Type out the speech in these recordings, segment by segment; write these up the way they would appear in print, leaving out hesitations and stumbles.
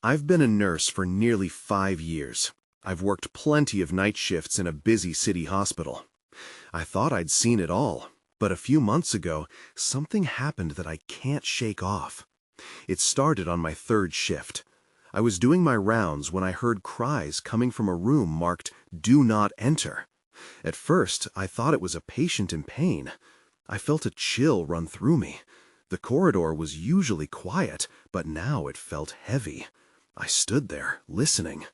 I've been a nurse for nearly 5 years. I've worked plenty of night shifts in a busy city hospital. I thought I'd seen it all, but a few months ago, something happened that I can't shake off. It started on my third shift. I was doing my rounds when I heard cries coming from a room marked "Do Not Enter." At first, I thought it was a patient in pain. I felt a chill run through me. The corridor was usually quiet, but now it felt heavy. I stood there, listening.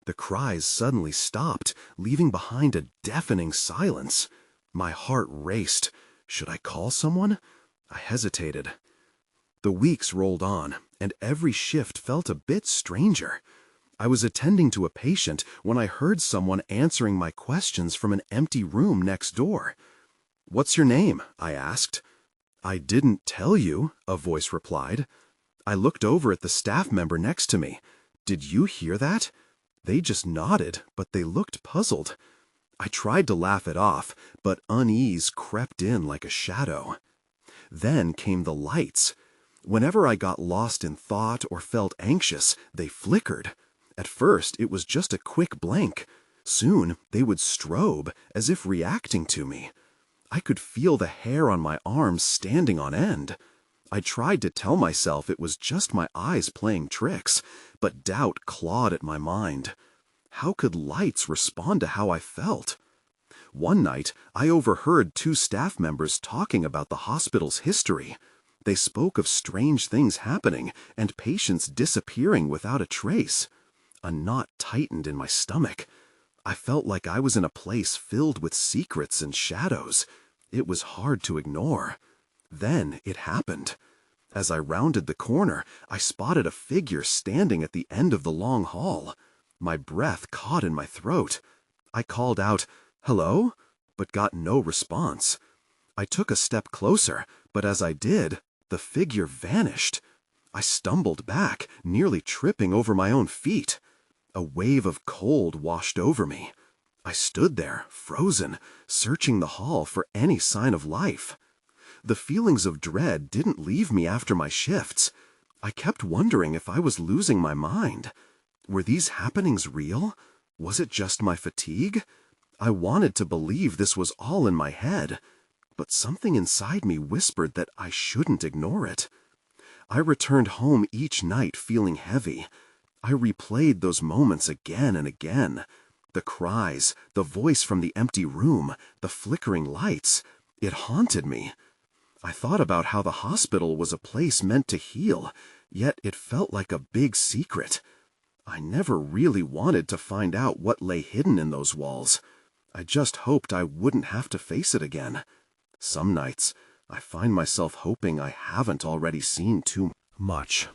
The cries suddenly stopped, leaving behind a deafening silence. My heart raced. Should I call someone? I hesitated. The weeks rolled on, and every shift felt a bit stranger. I was attending to a patient when I heard someone answering my questions from an empty room next door. "What's your name?" I asked. "I didn't tell you," a voice replied. I looked over at the staff member next to me. "Did you hear that?" They just nodded, but they looked puzzled. I tried to laugh it off, but unease crept in like a shadow. Then came the lights. Whenever I got lost in thought or felt anxious, they flickered. At first, it was just a quick blink. Soon, they would strobe, as if reacting to me. I could feel the hair on my arms standing on end. I tried to tell myself it was just my eyes playing tricks, but doubt clawed at my mind. How could lights respond to how I felt? One night, I overheard 2 staff members talking about the hospital's history. They spoke of strange things happening and patients disappearing without a trace. A knot tightened in my stomach. I felt like I was in a place filled with secrets and shadows. It was hard to ignore. Then it happened. As I rounded the corner, I spotted a figure standing at the end of the long hall. My breath caught in my throat. I called out, "Hello?" but got no response. I took a step closer, but as I did, the figure vanished. I stumbled back, nearly tripping over my own feet. A wave of cold washed over me. I stood there, frozen, searching the hall for any sign of life. The feelings of dread didn't leave me after my shifts. I kept wondering if I was losing my mind. Were these happenings real? Was it just my fatigue? I wanted to believe this was all in my head, but something inside me whispered that I shouldn't ignore it. I returned home each night feeling heavy. I replayed those moments again and again. The cries, the voice from the empty room, the flickering lights. It haunted me. I thought about how the hospital was a place meant to heal, yet it felt like a big secret. I never really wanted to find out what lay hidden in those walls. I just hoped I wouldn't have to face it again. Some nights, I find myself hoping I haven't already seen too much.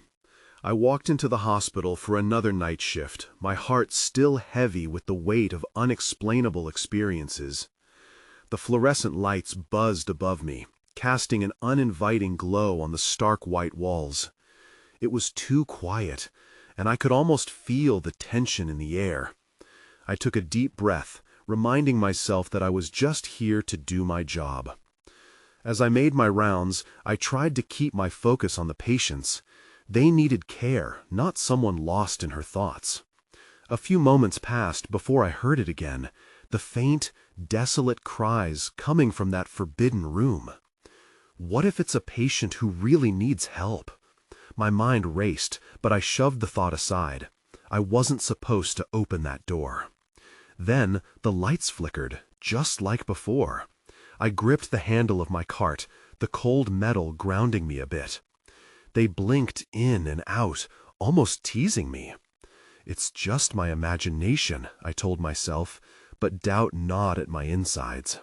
I walked into the hospital for another night shift, my heart still heavy with the weight of unexplainable experiences. The fluorescent lights buzzed above me, casting an uninviting glow on the stark white walls. It was too quiet, and I could almost feel the tension in the air. I took a deep breath, reminding myself that I was just here to do my job. As I made my rounds, I tried to keep my focus on the patients. They needed care, not someone lost in her thoughts. A few moments passed before I heard it again, the faint, desolate cries coming from that forbidden room. What if it's a patient who really needs help? My mind raced, but I shoved the thought aside. I wasn't supposed to open that door. Then the lights flickered, just like before. I gripped the handle of my cart, the cold metal grounding me a bit. They blinked in and out, almost teasing me. It's just my imagination, I told myself, but doubt gnawed at my insides.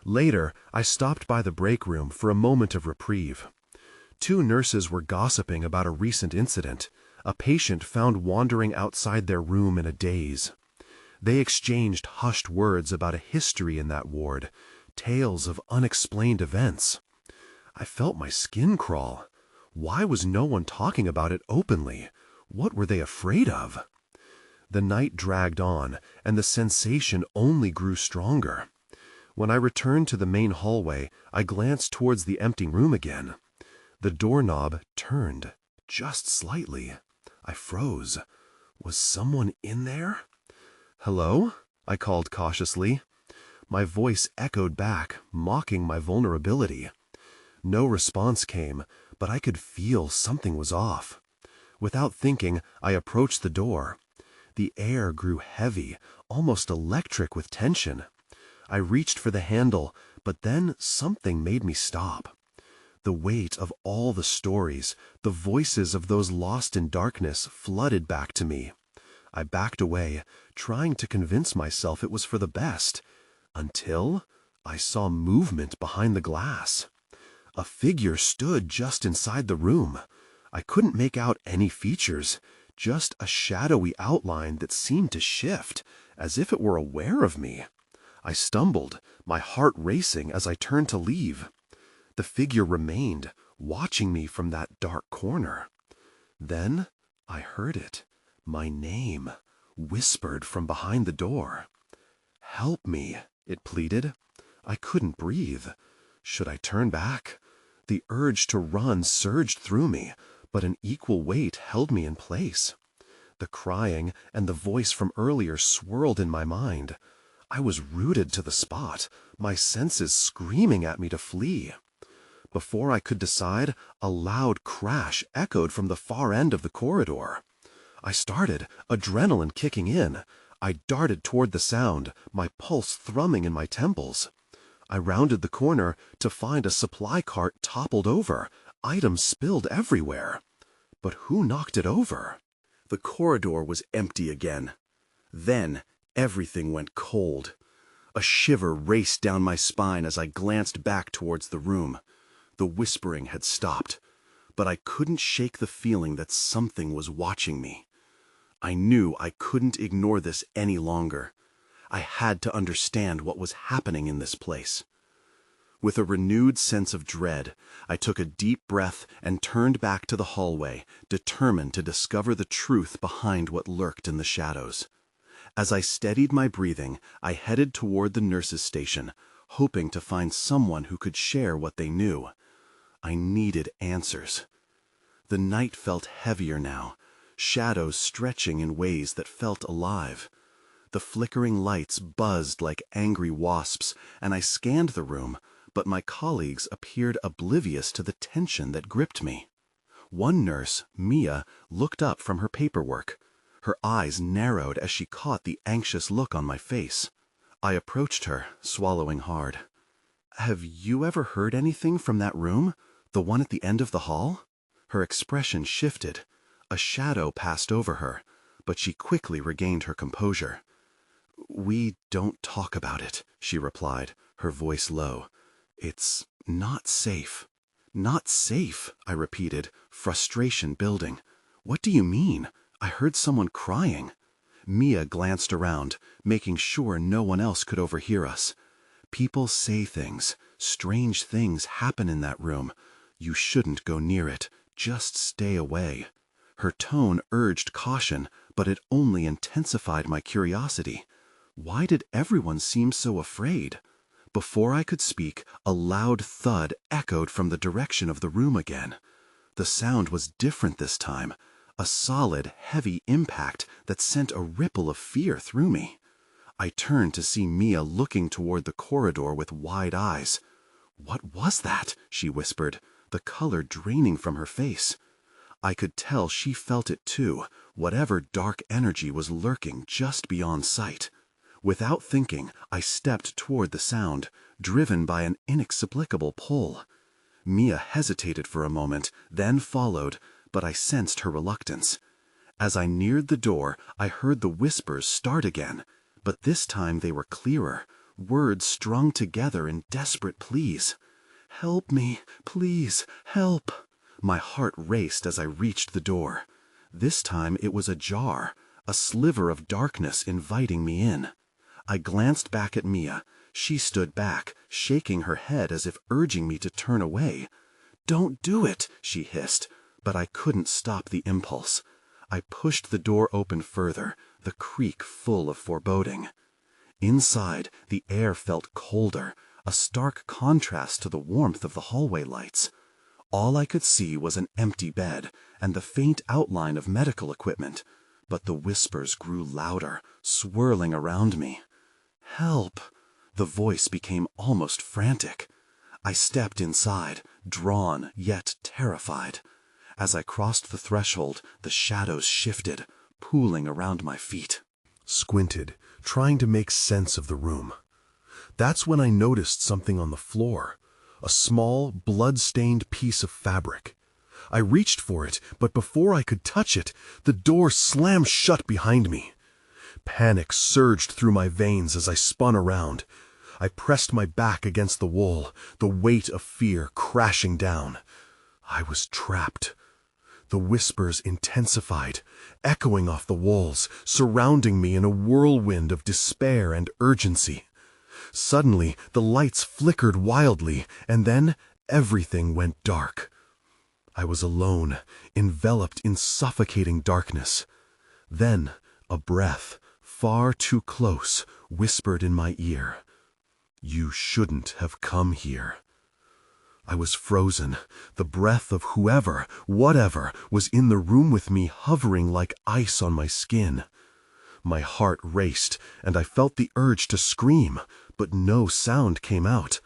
Later, I stopped by the break room for a moment of reprieve. 2 nurses were gossiping about a recent incident, a patient found wandering outside their room in a daze. They exchanged hushed words about a history in that ward, tales of unexplained events. I felt my skin crawl. Why was no one talking about it openly? What were they afraid of? The night dragged on, and the sensation only grew stronger. When I returned to the main hallway, I glanced towards the empty room again. The doorknob turned, just slightly. I froze. Was someone in there? "Hello?" I called cautiously. My voice echoed back, mocking my vulnerability. No response came, but I could feel something was off. Without thinking, I approached the door. The air grew heavy, almost electric with tension. I reached for the handle, but then something made me stop. The weight of all the stories, the voices of those lost in darkness, flooded back to me. I backed away, trying to convince myself it was for the best, until I saw movement behind the glass. A figure stood just inside the room. I couldn't make out any features, just a shadowy outline that seemed to shift, as if it were aware of me. I stumbled, my heart racing as I turned to leave. The figure remained, watching me from that dark corner. Then I heard it, my name, whispered from behind the door. "Help me," it pleaded. I couldn't breathe. Should I turn back? The urge to run surged through me, but an equal weight held me in place. The crying and the voice from earlier swirled in my mind. I was rooted to the spot, my senses screaming at me to flee. Before I could decide, a loud crash echoed from the far end of the corridor. I started, adrenaline kicking in. I darted toward the sound, my pulse thrumming in my temples. I rounded the corner to find a supply cart toppled over, items spilled everywhere. But who knocked it over? The corridor was empty again. Then everything went cold. A shiver raced down my spine as I glanced back towards the room. The whispering had stopped, but I couldn't shake the feeling that something was watching me. I knew I couldn't ignore this any longer. I had to understand what was happening in this place. With a renewed sense of dread, I took a deep breath and turned back to the hallway, determined to discover the truth behind what lurked in the shadows. As I steadied my breathing, I headed toward the nurse's station, hoping to find someone who could share what they knew. I needed answers. The night felt heavier now, shadows stretching in ways that felt alive. The flickering lights buzzed like angry wasps, and I scanned the room, but my colleagues appeared oblivious to the tension that gripped me. One nurse, Mia, looked up from her paperwork. Her eyes narrowed as she caught the anxious look on my face. I approached her, swallowing hard. "Have you ever heard anything from that room? The one at the end of the hall?" Her expression shifted. A shadow passed over her, but she quickly regained her composure. "We don't talk about it," she replied, her voice low. "It's not safe." "Not safe," I repeated, frustration building. "What do you mean? I heard someone crying." Mia glanced around, making sure no one else could overhear us. "People say things. Strange things happen in that room. You shouldn't go near it. Just stay away." Her tone urged caution, but it only intensified my curiosity. Why did everyone seem so afraid? Before I could speak, a loud thud echoed from the direction of the room again. The sound was different this time, a solid, heavy impact that sent a ripple of fear through me. I turned to see Mia looking toward the corridor with wide eyes. "What was that?" she whispered, the color draining from her face. I could tell she felt it too, whatever dark energy was lurking just beyond sight. Without thinking, I stepped toward the sound, driven by an inexplicable pull. Mia hesitated for a moment, then followed, but I sensed her reluctance. As I neared the door, I heard the whispers start again, but this time they were clearer, words strung together in desperate pleas. "Help me, please, help." My heart raced as I reached the door. This time it was ajar, a sliver of darkness inviting me in. I glanced back at Mia. She stood back, shaking her head as if urging me to turn away. "Don't do it," she hissed, but I couldn't stop the impulse. I pushed the door open further, the creak full of foreboding. Inside, the air felt colder, a stark contrast to the warmth of the hallway lights. All I could see was an empty bed and the faint outline of medical equipment, but the whispers grew louder, swirling around me. "Help!" The voice became almost frantic. I stepped inside, drawn yet terrified. As I crossed the threshold, the shadows shifted, pooling around my feet. Squinted, trying to make sense of the room. That's when I noticed something on the floor, a small, blood-stained piece of fabric. I reached for it, but before I could touch it, the door slammed shut behind me. Panic surged through my veins as I spun around. I pressed my back against the wall, the weight of fear crashing down. I was trapped. The whispers intensified, echoing off the walls, surrounding me in a whirlwind of despair and urgency. Suddenly, the lights flickered wildly, and then everything went dark. I was alone, enveloped in suffocating darkness. Then, a breath, far too close, whispered in my ear, "You shouldn't have come here." I was frozen, the breath of whoever, whatever, was in the room with me hovering like ice on my skin. My heart raced, and I felt the urge to scream, but no sound came out.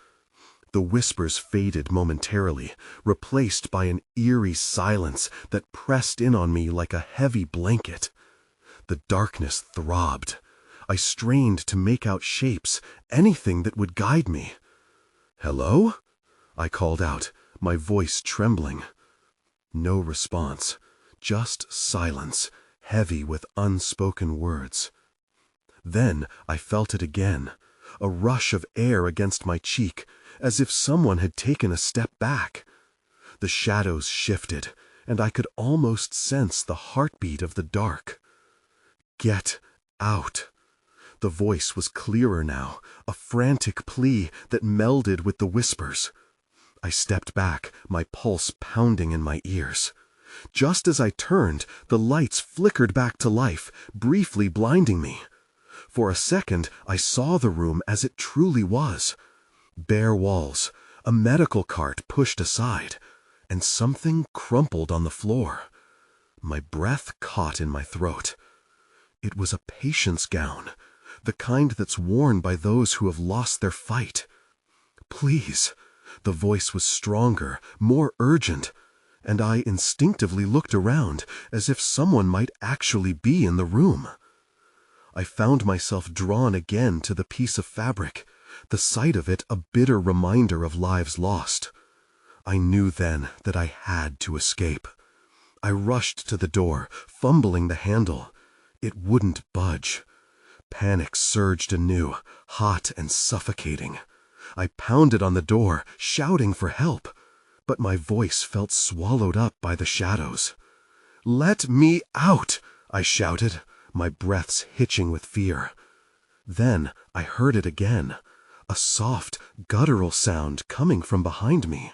The whispers faded momentarily, replaced by an eerie silence that pressed in on me like a heavy blanket. The darkness throbbed. I strained to make out shapes, anything that would guide me. "Hello?" I called out, my voice trembling. No response, just silence, heavy with unspoken words. Then I felt it again, a rush of air against my cheek, as if someone had taken a step back. The shadows shifted, and I could almost sense the heartbeat of the dark. "Get out." The voice was clearer now, a frantic plea that melded with the whispers. I stepped back, my pulse pounding in my ears. Just as I turned, the lights flickered back to life, briefly blinding me. For a second, I saw the room as it truly was. Bare walls, a medical cart pushed aside, and something crumpled on the floor. My breath caught in my throat. It was a patient's gown, the kind that's worn by those who have lost their fight. "Please." The voice was stronger, more urgent, and I instinctively looked around as if someone might actually be in the room. I found myself drawn again to the piece of fabric, the sight of it a bitter reminder of lives lost. I knew then that I had to escape. I rushed to the door, fumbling the handle. It wouldn't budge. Panic surged anew, hot and suffocating. I pounded on the door, shouting for help, but my voice felt swallowed up by the shadows. "Let me out!" I shouted, my breaths hitching with fear. Then I heard it again, a soft, guttural sound coming from behind me.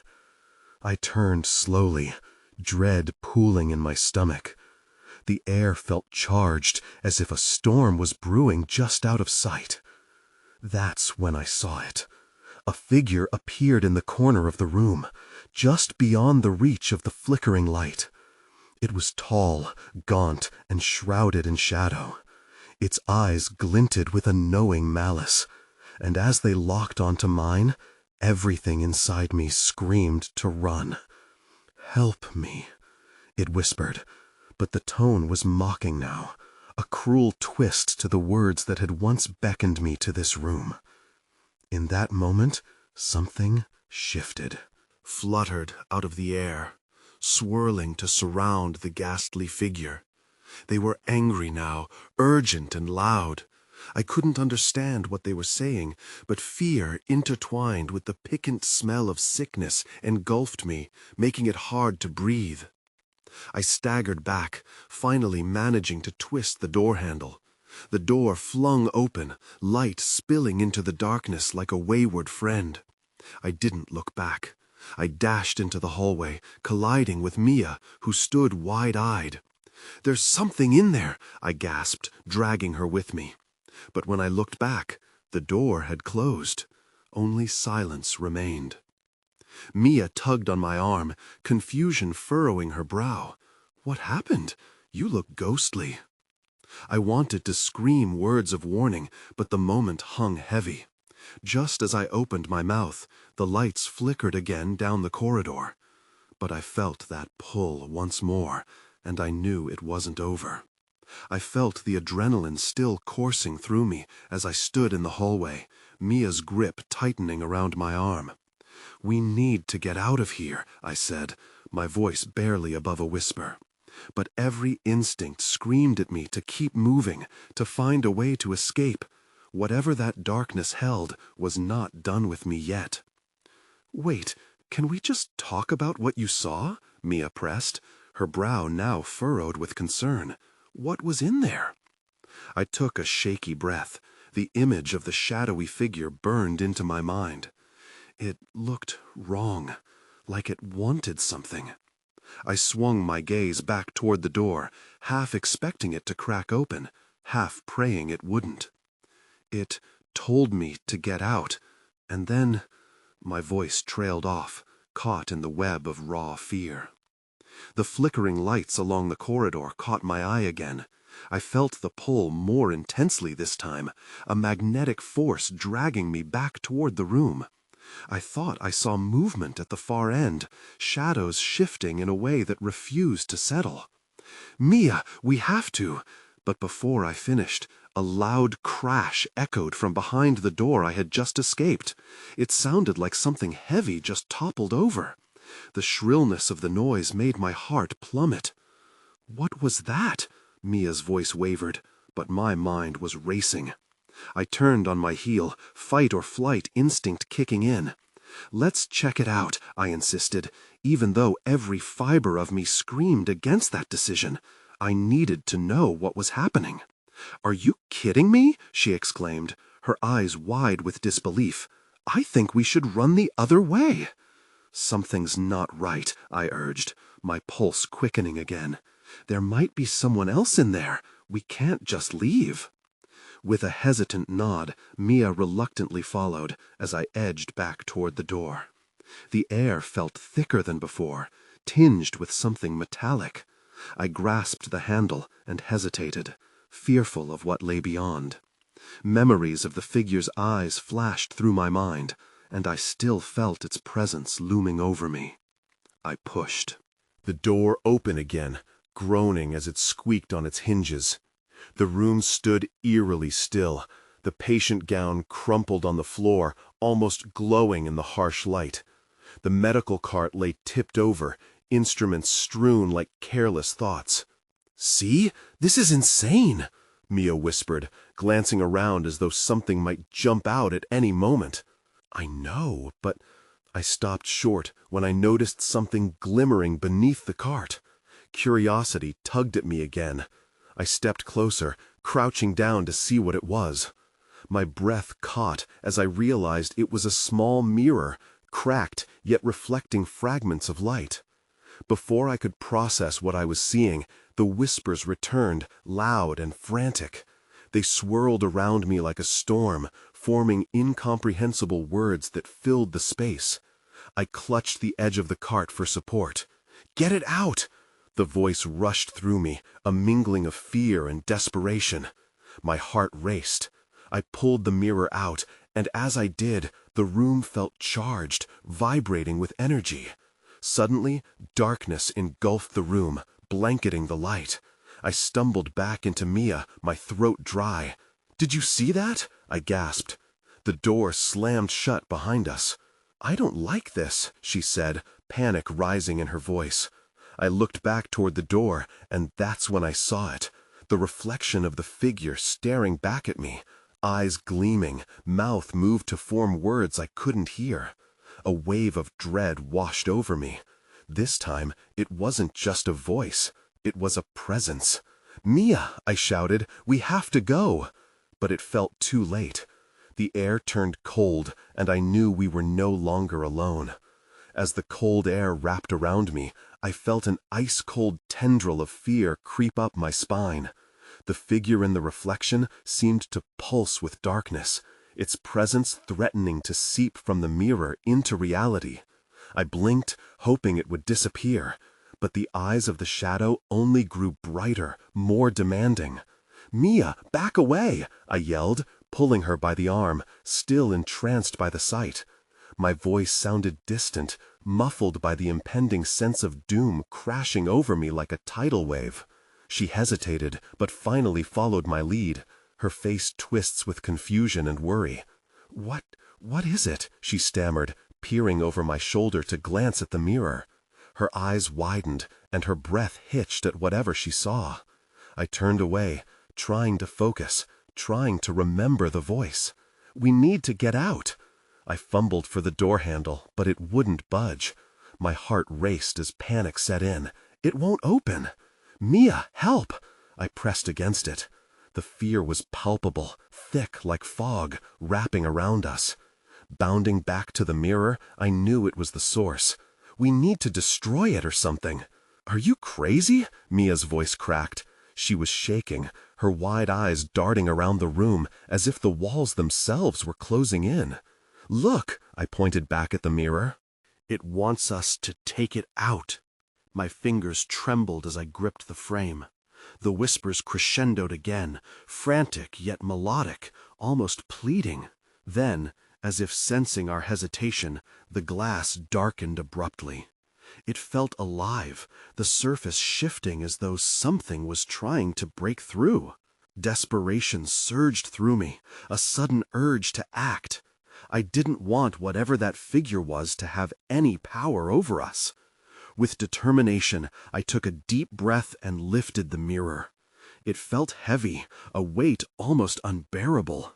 I turned slowly, dread pooling in my stomach. The air felt charged, as if a storm was brewing just out of sight. That's when I saw it. A figure appeared in the corner of the room, just beyond the reach of the flickering light. It was tall, gaunt, and shrouded in shadow. Its eyes glinted with a knowing malice, and as they locked onto mine, everything inside me screamed to run. "Help me," it whispered, but the tone was mocking now, a cruel twist to the words that had once beckoned me to this room. In that moment, something shifted, fluttered out of the air, swirling to surround the ghastly figure. They were angry now, urgent and loud. I couldn't understand what they were saying, but fear intertwined with the piquant smell of sickness engulfed me, making it hard to breathe. I staggered back, finally managing to twist the door handle. The door flung open, light spilling into the darkness like a wayward friend. I didn't look back. I dashed into the hallway, colliding with Mia, who stood wide-eyed. "There's something in there," I gasped, dragging her with me. But when I looked back, the door had closed. Only silence remained. Mia tugged on my arm, confusion furrowing her brow. "What happened? You look ghostly." I wanted to scream words of warning, but the moment hung heavy. Just as I opened my mouth, the lights flickered again down the corridor. But I felt that pull once more, and I knew it wasn't over. I felt the adrenaline still coursing through me as I stood in the hallway, Mia's grip tightening around my arm. "We need to get out of here," I said, my voice barely above a whisper. But every instinct screamed at me to keep moving, to find a way to escape. Whatever that darkness held was not done with me yet. "Wait, can we just talk about what you saw?" Mia pressed, her brow now furrowed with concern. "What was in there?" I took a shaky breath. The image of the shadowy figure burned into my mind. It looked wrong, like it wanted something. I swung my gaze back toward the door, half expecting it to crack open, half praying it wouldn't. It told me to get out, and then my voice trailed off, caught in the web of raw fear. The flickering lights along the corridor caught my eye again. I felt the pull more intensely this time, a magnetic force dragging me back toward the room. I thought I saw movement at the far end, shadows shifting in a way that refused to settle. "Mia, we have to!" But before I finished, a loud crash echoed from behind the door I had just escaped. It sounded like something heavy just toppled over. The shrillness of the noise made my heart plummet. "What was that?" Mia's voice wavered, but my mind was racing. I turned on my heel, fight or flight instinct kicking in. "Let's check it out," I insisted, even though every fiber of me screamed against that decision. I needed to know what was happening. "Are you kidding me?" she exclaimed, her eyes wide with disbelief. "I think we should run the other way." "Something's not right," I urged, my pulse quickening again. "There might be someone else in there. We can't just leave." With a hesitant nod, Mia reluctantly followed as I edged back toward the door. The air felt thicker than before, tinged with something metallic. I grasped the handle and hesitated, fearful of what lay beyond. Memories of the figure's eyes flashed through my mind, and I still felt its presence looming over me. I pushed. The door opened again, groaning as it squeaked on its hinges. The room stood eerily still, the patient gown crumpled on the floor, almost glowing in the harsh light. The medical cart lay tipped over, instruments strewn like careless thoughts. "See? This is insane," Mia whispered, glancing around as though something might jump out at any moment. "I know, but—" I stopped short when I noticed something glimmering beneath the cart. Curiosity tugged at me again. I stepped closer, crouching down to see what it was. My breath caught as I realized it was a small mirror, cracked yet reflecting fragments of light. Before I could process what I was seeing, the whispers returned, loud and frantic. They swirled around me like a storm, forming incomprehensible words that filled the space. I clutched the edge of the cart for support. "Get it out!" The voice rushed through me, a mingling of fear and desperation. My heart raced. I pulled the mirror out, and as I did, the room felt charged, vibrating with energy. Suddenly, darkness engulfed the room, blanketing the light. I stumbled back into Mia, my throat dry. "Did you see that?" I gasped. The door slammed shut behind us. "I don't like this," she said, panic rising in her voice. I looked back toward the door, and that's when I saw it. The reflection of the figure staring back at me, eyes gleaming, mouth moved to form words I couldn't hear. A wave of dread washed over me. This time, it wasn't just a voice. It was a presence. "Mia," I shouted, "we have to go." But it felt too late. The air turned cold, and I knew we were no longer alone. As the cold air wrapped around me, I felt an ice-cold tendril of fear creep up my spine. The figure in the reflection seemed to pulse with darkness, its presence threatening to seep from the mirror into reality. I blinked, hoping it would disappear, but the eyes of the shadow only grew brighter, more demanding. "Mia, back away!" I yelled, pulling her by the arm, still entranced by the sight. My voice sounded distant, muffled by the impending sense of doom crashing over me like a tidal wave. She hesitated, but finally followed my lead, her face twists with confusion and worry. What is it?" she stammered, peering over my shoulder to glance at the mirror. Her eyes widened, and her breath hitched at whatever she saw. I turned away, trying to focus, trying to remember the voice. "We need to get out." I fumbled for the door handle, but it wouldn't budge. My heart raced as panic set in. "It won't open." "Mia, help!" I pressed against it. The fear was palpable, thick like fog, wrapping around us. Bounding back to the mirror, I knew it was the source. "We need to destroy it or something." "Are you crazy?" Mia's voice cracked. She was shaking, her wide eyes darting around the room as if the walls themselves were closing in. "Look," I pointed back at the mirror. "It wants us to take it out." My fingers trembled as I gripped the frame. The whispers crescendoed again, frantic yet melodic, almost pleading. Then, as if sensing our hesitation, the glass darkened abruptly. It felt alive, the surface shifting as though something was trying to break through. Desperation surged through me, a sudden urge to act. I didn't want whatever that figure was to have any power over us. With determination, I took a deep breath and lifted the mirror. It felt heavy, a weight almost unbearable.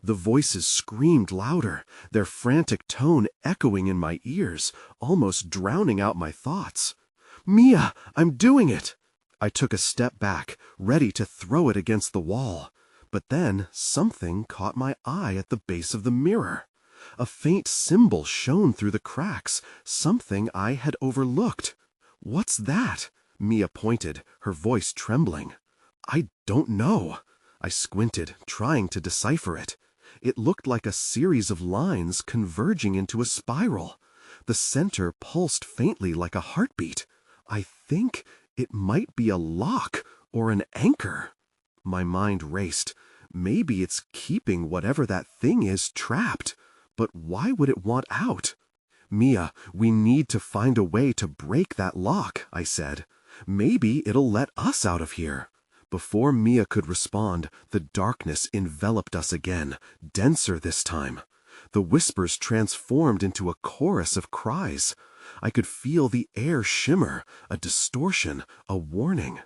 The voices screamed louder, their frantic tone echoing in my ears, almost drowning out my thoughts. "Mia, I'm doing it!" I took a step back, ready to throw it against the wall. But then something caught my eye at the base of the mirror. A faint symbol shone through the cracks, something I had overlooked. "What's that?" Mia pointed, her voice trembling. "I don't know." I squinted, trying to decipher it. It looked like a series of lines converging into a spiral. The center pulsed faintly like a heartbeat. I think it might be a lock or an anchor. My mind raced. Maybe it's keeping whatever that thing is trapped. But why would it want out? "Mia, we need to find a way to break that lock," I said. "Maybe it'll let us out of here." Before Mia could respond, the darkness enveloped us again, denser this time. The whispers transformed into a chorus of cries. I could feel the air shimmer, a distortion, a warning.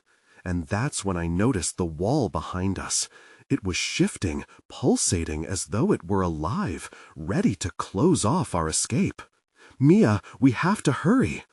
And that's when I noticed the wall behind us. It was shifting, pulsating as though it were alive, ready to close off our escape. "Mia, we have to hurry."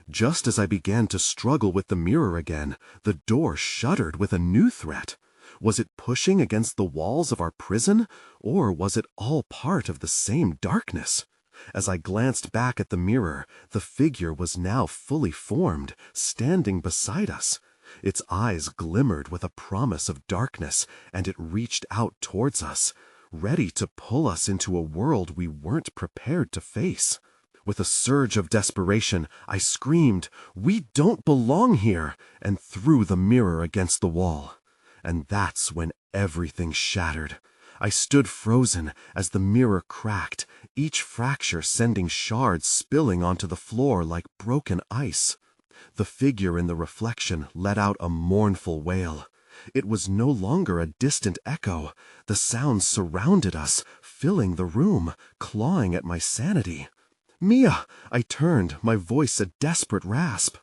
Just as I began to struggle with the mirror again, the door shuddered with a new threat. Was it pushing against the walls of our prison, or was it all part of the same darkness? As I glanced back at the mirror, the figure was now fully formed, standing beside us. Its eyes glimmered with a promise of darkness, and it reached out towards us, ready to pull us into a world we weren't prepared to face. With a surge of desperation, I screamed, "We don't belong here!" and threw the mirror against the wall. And that's when everything shattered. I stood frozen as the mirror cracked, each fracture sending shards spilling onto the floor like broken ice. The figure in the reflection let out a mournful wail. It was no longer a distant echo. The sounds surrounded us, filling the room, clawing at my sanity. "Mia!" I turned, my voice a desperate rasp.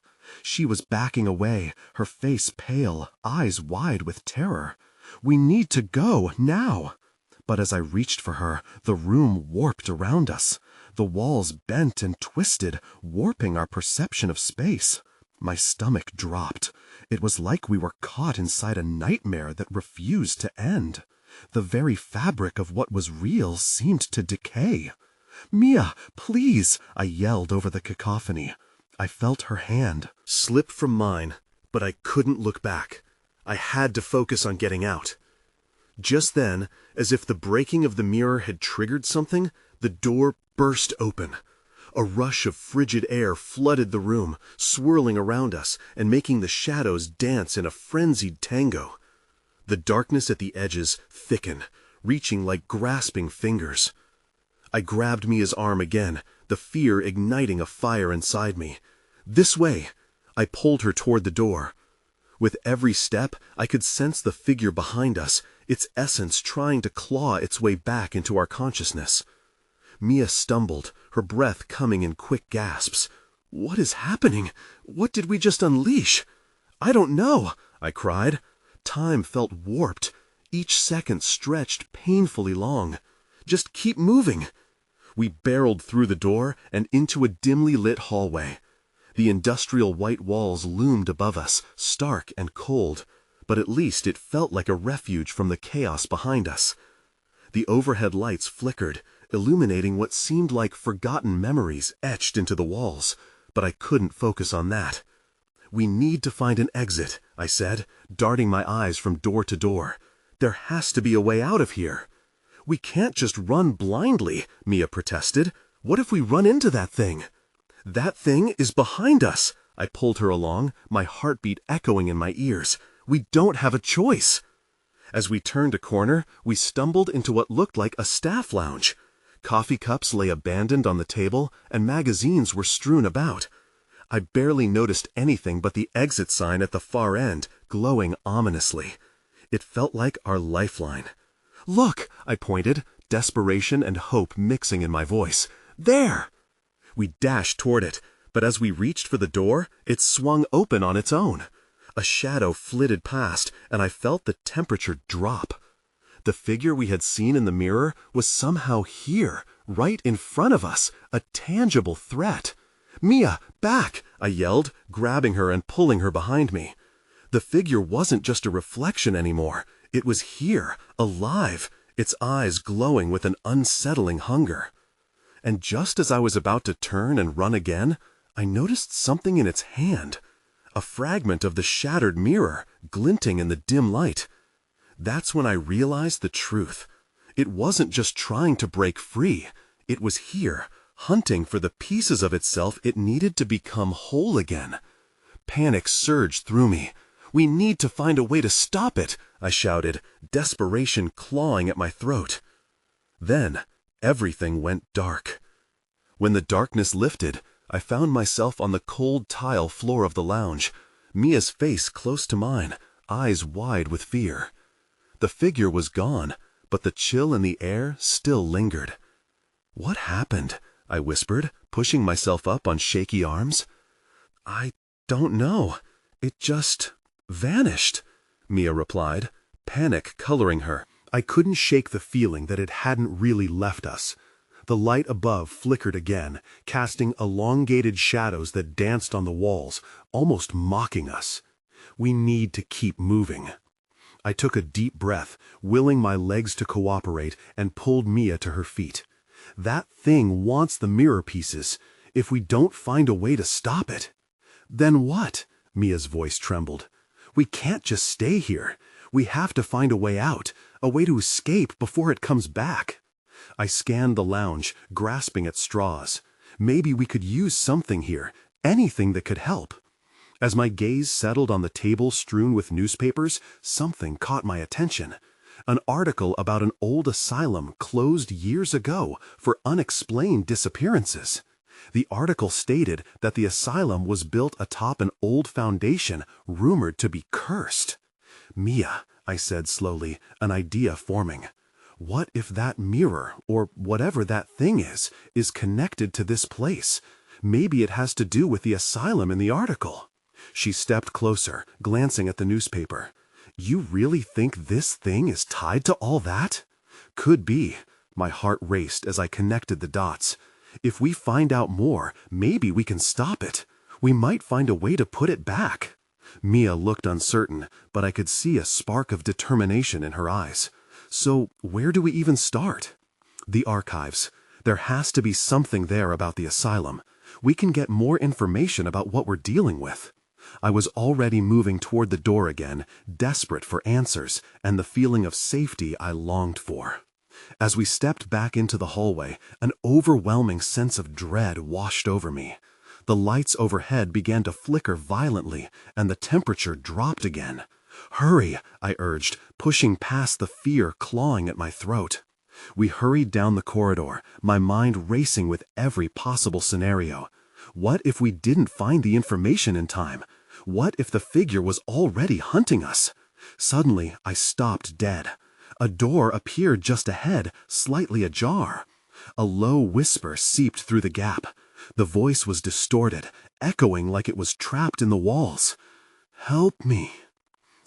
She was backing away, her face pale, eyes wide with terror. "We need to go, now!" But as I reached for her, the room warped around us. The walls bent and twisted, warping our perception of space. My stomach dropped. It was like we were caught inside a nightmare that refused to end. The very fabric of what was real seemed to decay. "Mia, please!" I yelled over the cacophony. I felt her hand slip from mine, but I couldn't look back. I had to focus on getting out. Just then, as if the breaking of the mirror had triggered something, the door burst open. A rush of frigid air flooded the room, swirling around us and making the shadows dance in a frenzied tango. The darkness at the edges thickened, reaching like grasping fingers. I grabbed Mia's arm again, the fear igniting a fire inside me. "This way!" I pulled her toward the door. With every step, I could sense the figure behind us, its essence trying to claw its way back into our consciousness. Mia stumbled, her breath coming in quick gasps. "What is happening? What did we just unleash?" "I don't know," I cried. Time felt warped. Each second stretched painfully long. "Just keep moving." We barreled through the door and into a dimly lit hallway. The industrial white walls loomed above us, stark and cold, but at least it felt like a refuge from the chaos behind us. The overhead lights flickered, illuminating what seemed like forgotten memories etched into the walls, but I couldn't focus on that. "We need to find an exit," I said, darting my eyes from door to door. "There has to be a way out of here." "We can't just run blindly," Mia protested. "What if we run into that thing?" "That thing is behind us." I pulled her along, my heartbeat echoing in my ears. "We don't have a choice." As we turned a corner, we stumbled into what looked like a staff lounge. Coffee cups lay abandoned on the table, and magazines were strewn about. I barely noticed anything but the exit sign at the far end, glowing ominously. It felt like our lifeline. "Look!" I pointed, desperation and hope mixing in my voice. "There!" We dashed toward it, but as we reached for the door, it swung open on its own. A shadow flitted past, and I felt the temperature drop. The figure we had seen in the mirror was somehow here, right in front of us, a tangible threat. "Mia, back!" I yelled, grabbing her and pulling her behind me. The figure wasn't just a reflection anymore. It was here, alive, its eyes glowing with an unsettling hunger. And just as I was about to turn and run again, I noticed something in its hand. A fragment of the shattered mirror, glinting in the dim light. That's when I realized the truth. It wasn't just trying to break free. It was here, hunting for the pieces of itself it needed to become whole again. Panic surged through me. "We need to find a way to stop it," I shouted, desperation clawing at my throat. Then, everything went dark. When the darkness lifted, I found myself on the cold tile floor of the lounge, Mia's face close to mine, eyes wide with fear. The figure was gone, but the chill in the air still lingered. "What happened?" I whispered, pushing myself up on shaky arms. "I don't know. It just vanished," Mia replied, panic coloring her. I couldn't shake the feeling that it hadn't really left us. The light above flickered again, casting elongated shadows that danced on the walls, almost mocking us. We need to keep moving. I took a deep breath, willing my legs to cooperate, and pulled Mia to her feet. "That thing wants the mirror pieces. If we don't find a way to stop it—" "Then what?" Mia's voice trembled. "We can't just stay here. We have to find a way out, a way to escape before it comes back." I scanned the lounge, grasping at straws. Maybe we could use something here, anything that could help. As my gaze settled on the table strewn with newspapers, something caught my attention. An article about an old asylum closed years ago for unexplained disappearances. The article stated that the asylum was built atop an old foundation rumored to be cursed. "Mia," I said slowly, an idea forming. "What if that mirror, or whatever that thing is connected to this place? Maybe it has to do with the asylum in the article." She stepped closer, glancing at the newspaper. "You really think this thing is tied to all that?" "Could be." My heart raced as I connected the dots. "If we find out more, maybe we can stop it. We might find a way to put it back." Mia looked uncertain, but I could see a spark of determination in her eyes. "So, where do we even start?" "The archives. There has to be something there about the asylum. We can get more information about what we're dealing with." I was already moving toward the door again, desperate for answers and the feeling of safety I longed for. As we stepped back into the hallway, an overwhelming sense of dread washed over me. The lights overhead began to flicker violently, and the temperature dropped again. "Hurry," I urged, pushing past the fear clawing at my throat. We hurried down the corridor, my mind racing with every possible scenario. What if we didn't find the information in time? What if the figure was already hunting us? Suddenly, I stopped dead. A door appeared just ahead, slightly ajar. A low whisper seeped through the gap. The voice was distorted, echoing like it was trapped in the walls. "Help me."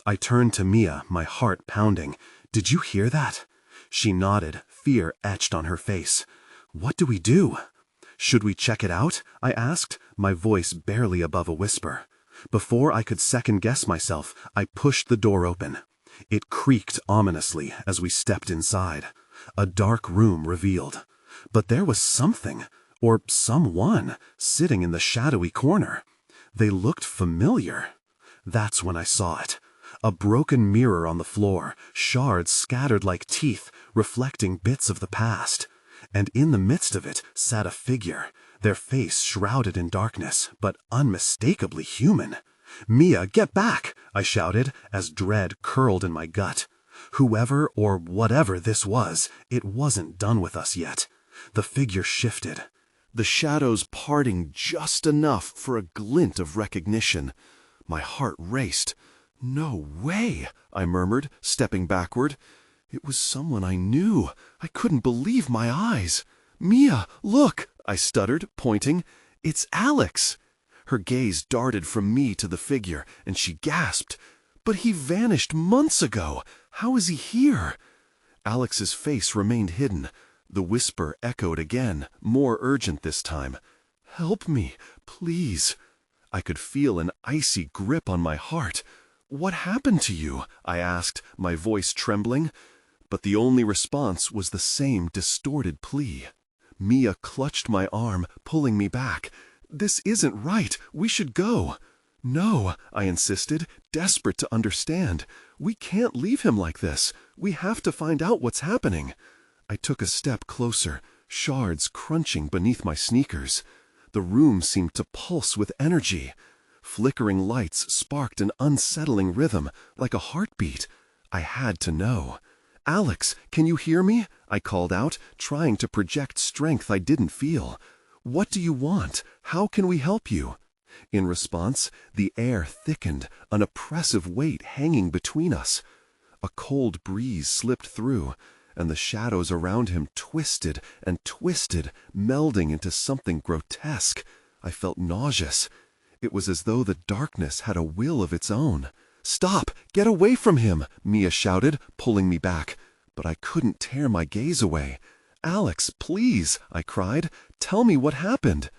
I turned to Mia, my heart pounding. "Did you hear that?" She nodded, fear etched on her face. "What do we do?" "Should we check it out?" I asked, my voice barely above a whisper. Before I could second-guess myself, I pushed the door open. It creaked ominously as we stepped inside. A dark room revealed. But there was something, or someone, sitting in the shadowy corner. They looked familiar. That's when I saw it. A broken mirror on the floor, shards scattered like teeth, reflecting bits of the past. And in the midst of it sat a figure, their face shrouded in darkness, but unmistakably human. "Mia, get back!" I shouted, as dread curled in my gut. Whoever or whatever this was, it wasn't done with us yet. The figure shifted, the shadows parting just enough for a glint of recognition. My heart raced. "No way," I murmured, stepping backward. It was someone I knew. I couldn't believe my eyes. "Mia, look," I stuttered, pointing. "It's Alex." Her gaze darted from me to the figure, and she gasped. "But he vanished months ago. How is he here?" Alex's face remained hidden. The whisper echoed again, more urgent this time. "Help me, please." I could feel an icy grip on my heart. "What happened to you?" I asked, my voice trembling. But the only response was the same distorted plea. Mia clutched my arm, pulling me back. "This isn't right. We should go." "No," I insisted, desperate to understand. "We can't leave him like this. We have to find out what's happening." I took a step closer, shards crunching beneath my sneakers. The room seemed to pulse with energy. Flickering lights sparked an unsettling rhythm, like a heartbeat. I had to know. "Alex, can you hear me?" I called out, trying to project strength I didn't feel. "What do you want? How can we help you?" In response, the air thickened, an oppressive weight hanging between us. A cold breeze slipped through, and the shadows around him twisted and twisted, melding into something grotesque. I felt nauseous. It was as though the darkness had a will of its own. "Stop! Get away from him!" Mia shouted, pulling me back. But I couldn't tear my gaze away. "Alex, please," I cried. "Tell me what happened."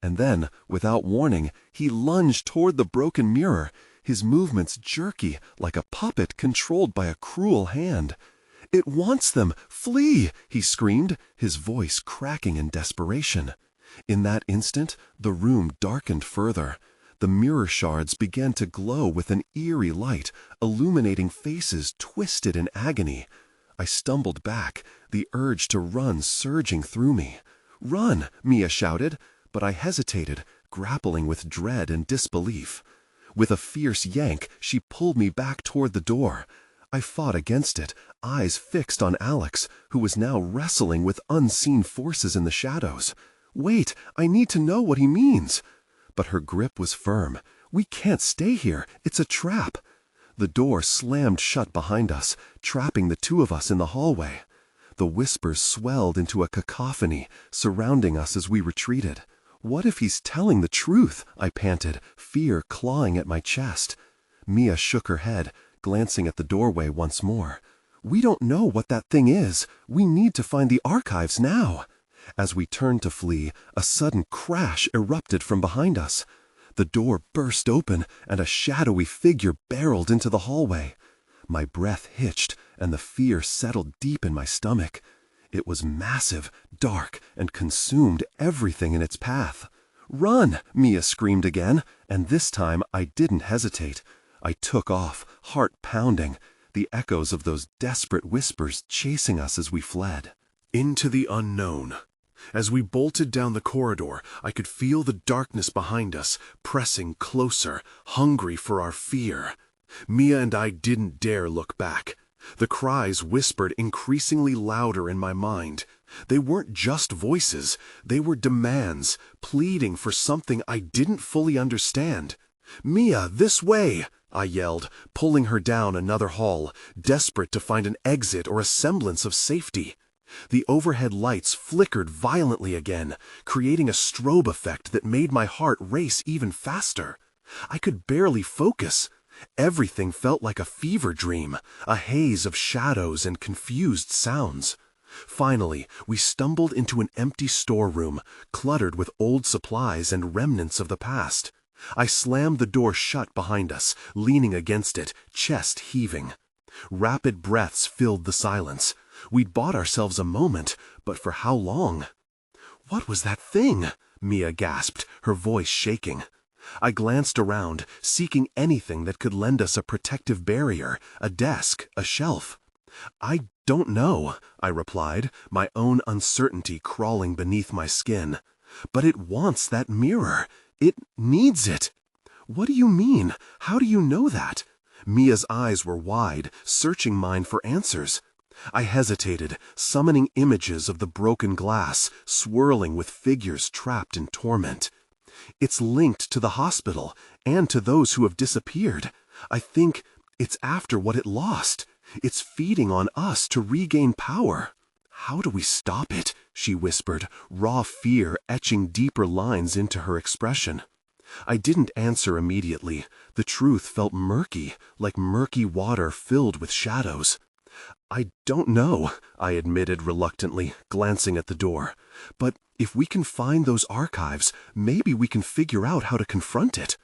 And then, without warning, he lunged toward the broken mirror, his movements jerky, like a puppet controlled by a cruel hand. "It wants them! Flee!" he screamed, his voice cracking in desperation. In that instant, the room darkened further. The mirror shards began to glow with an eerie light, illuminating faces twisted in agony. I stumbled back, the urge to run surging through me. "Run!" Mia shouted, but I hesitated, grappling with dread and disbelief. With a fierce yank, she pulled me back toward the door. I fought against it, eyes fixed on Alex, who was now wrestling with unseen forces in the shadows. "Wait, I need to know what he means." But her grip was firm. "We can't stay here. It's a trap." The door slammed shut behind us, trapping the two of us in the hallway. The whispers swelled into a cacophony, surrounding us as we retreated. "What if he's telling the truth?" I panted, fear clawing at my chest. Mia shook her head, glancing at the doorway once more. "We don't know what that thing is. We need to find the archives now." As we turned to flee, a sudden crash erupted from behind us. The door burst open, and a shadowy figure barreled into the hallway. My breath hitched, and the fear settled deep in my stomach. It was massive, dark, and consumed everything in its path. "Run!" Mia screamed again, and this time I didn't hesitate. I took off, heart pounding. the echoes of those desperate whispers chasing us as we fled. Into the unknown. As we bolted down the corridor, I could feel the darkness behind us, pressing closer, hungry for our fear. Mia and I didn't dare look back. The cries whispered increasingly louder in my mind. They weren't just voices, they were demands, pleading for something I didn't fully understand. "Mia, this way!" I yelled, pulling her down another hall, desperate to find an exit or a semblance of safety. The overhead lights flickered violently again, creating a strobe effect that made my heart race even faster. I could barely focus. Everything felt like a fever dream, a haze of shadows and confused sounds. Finally, we stumbled into an empty storeroom, cluttered with old supplies and remnants of the past. I slammed the door shut behind us, leaning against it, chest heaving. Rapid breaths filled the silence. We'd bought ourselves a moment, but for how long? "What was that thing?" Mia gasped, her voice shaking. I glanced around, seeking anything that could lend us a protective barrier, a desk, a shelf. "I don't know," I replied, my own uncertainty crawling beneath my skin. "But it wants that mirror. It needs it." "What do you mean? How do you know that?" Mia's eyes were wide, searching mine for answers. I hesitated, summoning images of the broken glass, swirling with figures trapped in torment. "It's linked to the hospital, and to those who have disappeared. I think it's after what it lost. It's feeding on us to regain power." "How do we stop it?" she whispered, raw fear etching deeper lines into her expression. I didn't answer immediately. The truth felt murky, like murky water filled with shadows. "I don't know," I admitted reluctantly, glancing at the door. "But if we can find those archives, maybe we can figure out how to confront it."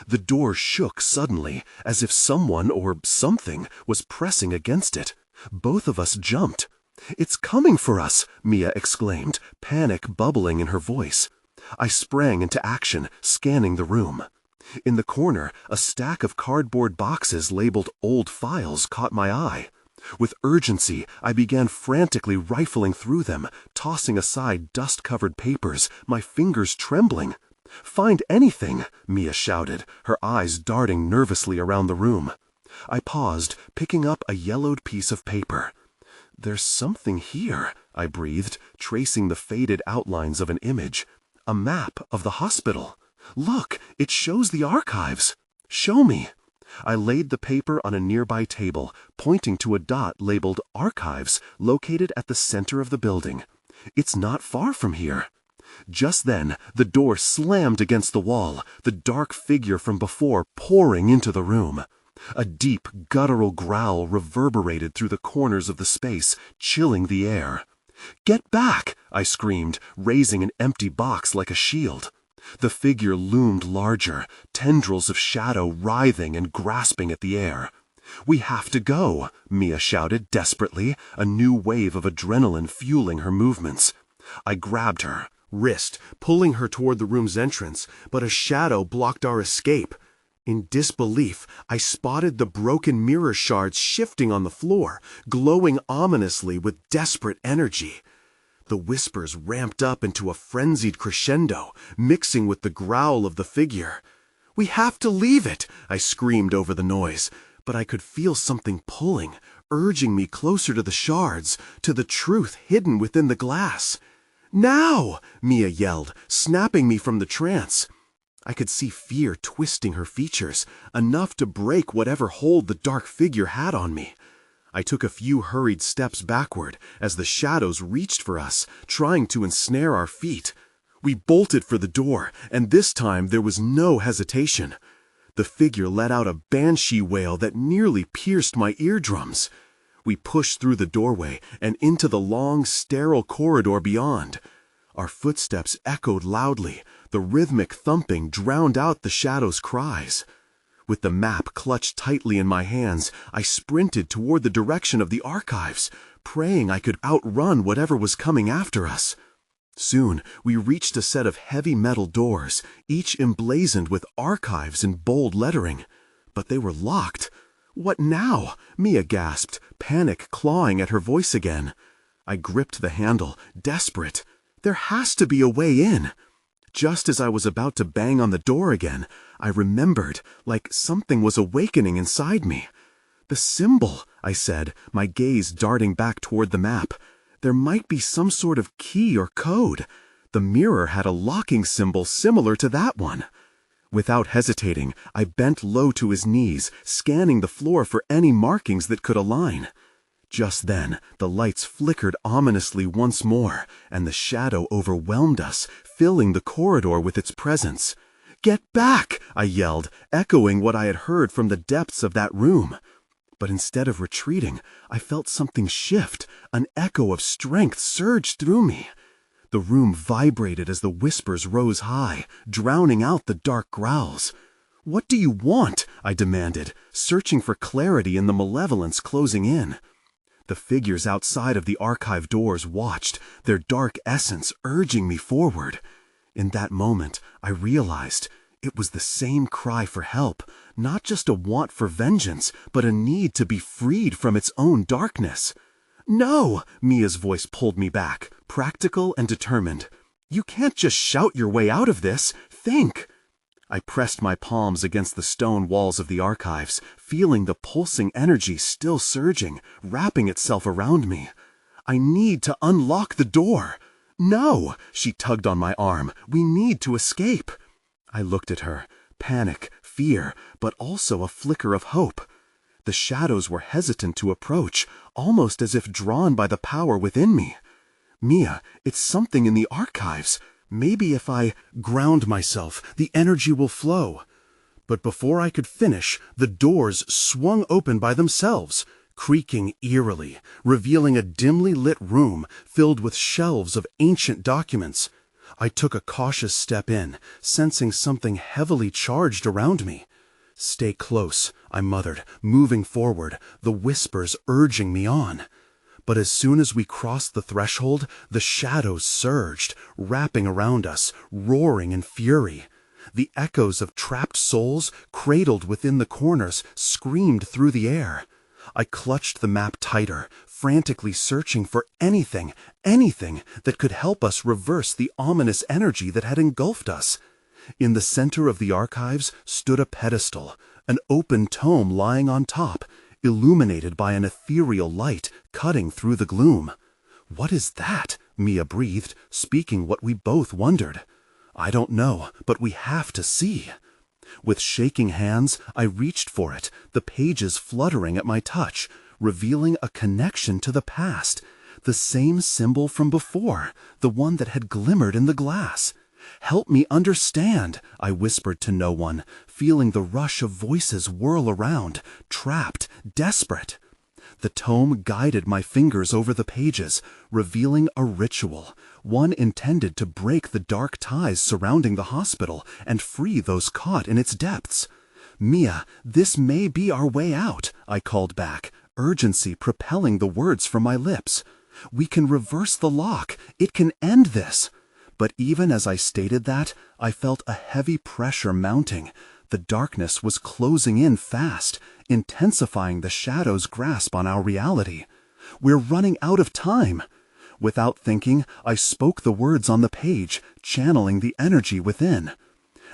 The door shook suddenly, as if someone or something was pressing against it. Both of us jumped. "It's coming for us!" Mia exclaimed, panic bubbling in her voice. I sprang into action, scanning the room. In the corner, a stack of cardboard boxes labeled old files caught my eye. With urgency, I began frantically rifling through them, tossing aside dust-covered papers, my fingers trembling. "Find anything!" Mia shouted, her eyes darting nervously around the room. I paused, picking up a yellowed piece of paper. "There's something here," I breathed, tracing the faded outlines of an image. "A map of the hospital. Look, it shows the archives." "Show me." I laid the paper on a nearby table, pointing to a dot labeled Archives, located at the center of the building. "It's not far from here." Just then, the door slammed against the wall, the dark figure from before pouring into the room. A deep, guttural growl reverberated through the corners of the space, chilling the air. "Get back!" I screamed, raising an empty box like a shield. The figure loomed larger, tendrils of shadow writhing and grasping at the air. "We have to go," Mia shouted desperately, a new wave of adrenaline fueling her movements. I grabbed her wrist, pulling her toward the room's entrance, but a shadow blocked our escape. In disbelief, I spotted the broken mirror shards shifting on the floor, glowing ominously with desperate energy. The whispers ramped up into a frenzied crescendo, mixing with the growl of the figure. "We have to leave it!" I screamed over the noise, but I could feel something pulling, urging me closer to the shards, to the truth hidden within the glass. "Now!" Mia yelled, snapping me from the trance. I could see fear twisting her features, enough to break whatever hold the dark figure had on me. I took a few hurried steps backward as the shadows reached for us, trying to ensnare our feet. We bolted for the door, and this time there was no hesitation. The figure let out a banshee wail that nearly pierced my eardrums. We pushed through the doorway and into the long, sterile corridor beyond. Our footsteps echoed loudly. The rhythmic thumping drowned out the shadow's cries. With the map clutched tightly in my hands, I sprinted toward the direction of the archives, praying I could outrun whatever was coming after us. Soon, we reached a set of heavy metal doors, each emblazoned with archives in bold lettering. But they were locked. "What now?" Mia gasped, panic clawing at her voice again. I gripped the handle, desperate. There has to be a way in. Just as I was about to bang on the door again, I remembered, like something was awakening inside me. "The symbol," I said, my gaze darting back toward the map. "There might be some sort of key or code. The mirror had a locking symbol similar to that one." Without hesitating, I bent low to his knees, scanning the floor for any markings that could align. Just then, the lights flickered ominously once more, and the shadow overwhelmed us, filling the corridor with its presence. "Get back!" I yelled, echoing what I had heard from the depths of that room. But instead of retreating, I felt something shift, an echo of strength surged through me. The room vibrated as the whispers rose high, drowning out the dark growls. "What do you want?" I demanded, searching for clarity in the malevolence closing in. The figures outside of the archive doors watched, their dark essence urging me forward. In that moment, I realized it was the same cry for help, not just a want for vengeance, but a need to be freed from its own darkness. "No!" Mia's voice pulled me back, practical and determined. "You can't just shout your way out of this. Think!" I pressed my palms against the stone walls of the archives, feeling the pulsing energy still surging, wrapping itself around me. "I need to unlock the door." "No!" She tugged on my arm. "We need to escape." I looked at her, panic, fear, but also a flicker of hope. The shadows were hesitant to approach, almost as if drawn by the power within me. "Mia, it's something in the archives. Maybe if I ground myself, the energy will flow." But before I could finish, the doors swung open by themselves, creaking eerily, revealing a dimly lit room filled with shelves of ancient documents. I took a cautious step in, sensing something heavily charged around me. "Stay close," I muttered, moving forward, the whispers urging me on. But as soon as we crossed the threshold, the shadows surged, wrapping around us, roaring in fury. The echoes of trapped souls, cradled within the corners, screamed through the air. I clutched the map tighter, frantically searching for anything that could help us reverse the ominous energy that had engulfed us. In the center of the archives stood a pedestal, an open tome lying on top, illuminated by an ethereal light cutting through the gloom. "What is that?" Mia breathed, speaking what we both wondered. "I don't know, but we have to see." With shaking hands, I reached for it, the pages fluttering at my touch, revealing a connection to the past, the same symbol from before, the one that had glimmered in the glass. "Help me understand," I whispered to no one, feeling the rush of voices whirl around, trapped, desperate. The tome guided my fingers over the pages, revealing a ritual, one intended to break the dark ties surrounding the hospital and free those caught in its depths. "Mia, this may be our way out," I called back, urgency propelling the words from my lips. "We can reverse the lock. It can end this." But even as I stated that, I felt a heavy pressure mounting. The darkness was closing in fast, intensifying the shadow's grasp on our reality. "We're running out of time." Without thinking, I spoke the words on the page, channeling the energy within.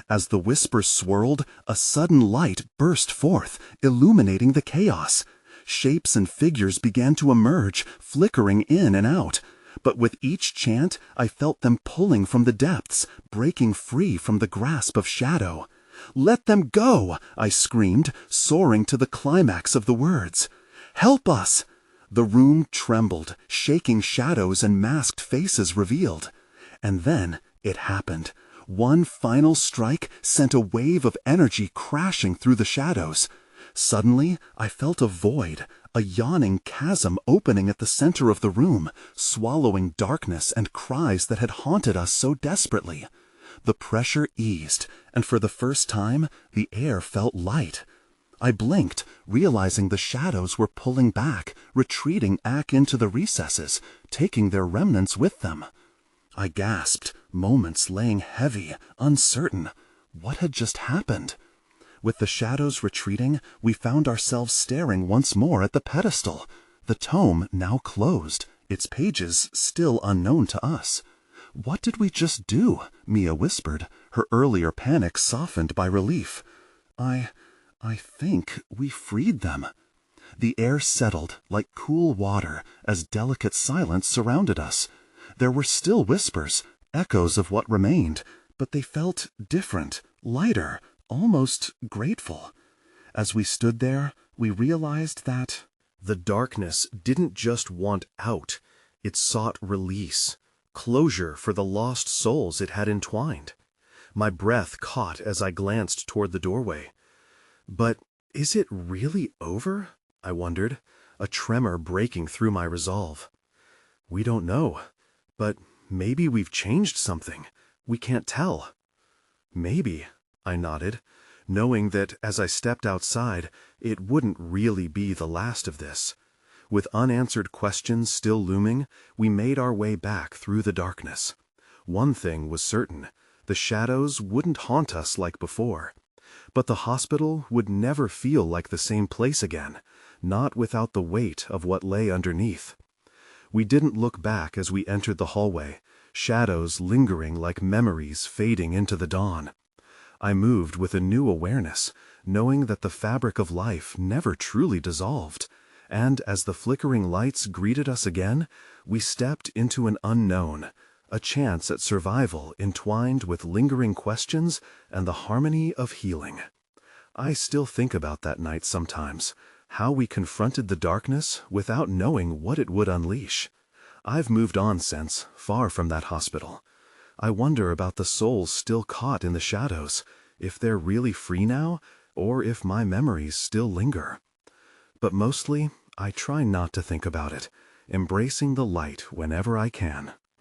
As the whispers swirled, a sudden light burst forth, illuminating the chaos. Shapes and figures began to emerge, flickering in and out. But with each chant, I felt them pulling from the depths, breaking free from the grasp of shadow. "Let them go!" I screamed, soaring to the climax of the words. "Help us!" The room trembled, shaking shadows and masked faces revealed. And then it happened. One final strike sent a wave of energy crashing through the shadows. Suddenly, I felt a void, a yawning chasm opening at the center of the room, swallowing darkness and cries that had haunted us so desperately. The pressure eased, and for the first time, the air felt light. I blinked, realizing the shadows were pulling back, retreating back into the recesses, taking their remnants with them. I gasped, moments laying heavy, uncertain. What had just happened? With the shadows retreating, we found ourselves staring once more at the pedestal. The tome now closed, its pages still unknown to us. "What did we just do?" Mia whispered, her earlier panic softened by relief. I think we freed them." The air settled like cool water as delicate silence surrounded us. There were still whispers, echoes of what remained, but they felt different, lighter, almost grateful. As we stood there, we realized that The darkness didn't just want out, it sought release, closure for the lost souls it had entwined. My breath caught as I glanced toward the doorway. But is it really over? I wondered, a tremor breaking through my resolve. We don't know, but maybe we've changed something. We can't tell. Maybe, I nodded, knowing that as I stepped outside, it wouldn't really be the last of this. With unanswered questions still looming, we made our way back through the darkness. One thing was certain, the shadows wouldn't haunt us like before. But the hospital would never feel like the same place again, not without the weight of what lay underneath. We didn't look back as we entered the hallway, shadows lingering like memories fading into the dawn. I moved with a new awareness, knowing that the fabric of life never truly dissolved, and as the flickering lights greeted us again, we stepped into an unknown, a chance at survival entwined with lingering questions and the harmony of healing. I still think about that night sometimes, how we confronted the darkness without knowing what it would unleash. I've moved on since, far from that hospital. I wonder about the souls still caught in the shadows, if they're really free now, or if my memories still linger. But mostly, I try not to think about it, embracing the light whenever I can.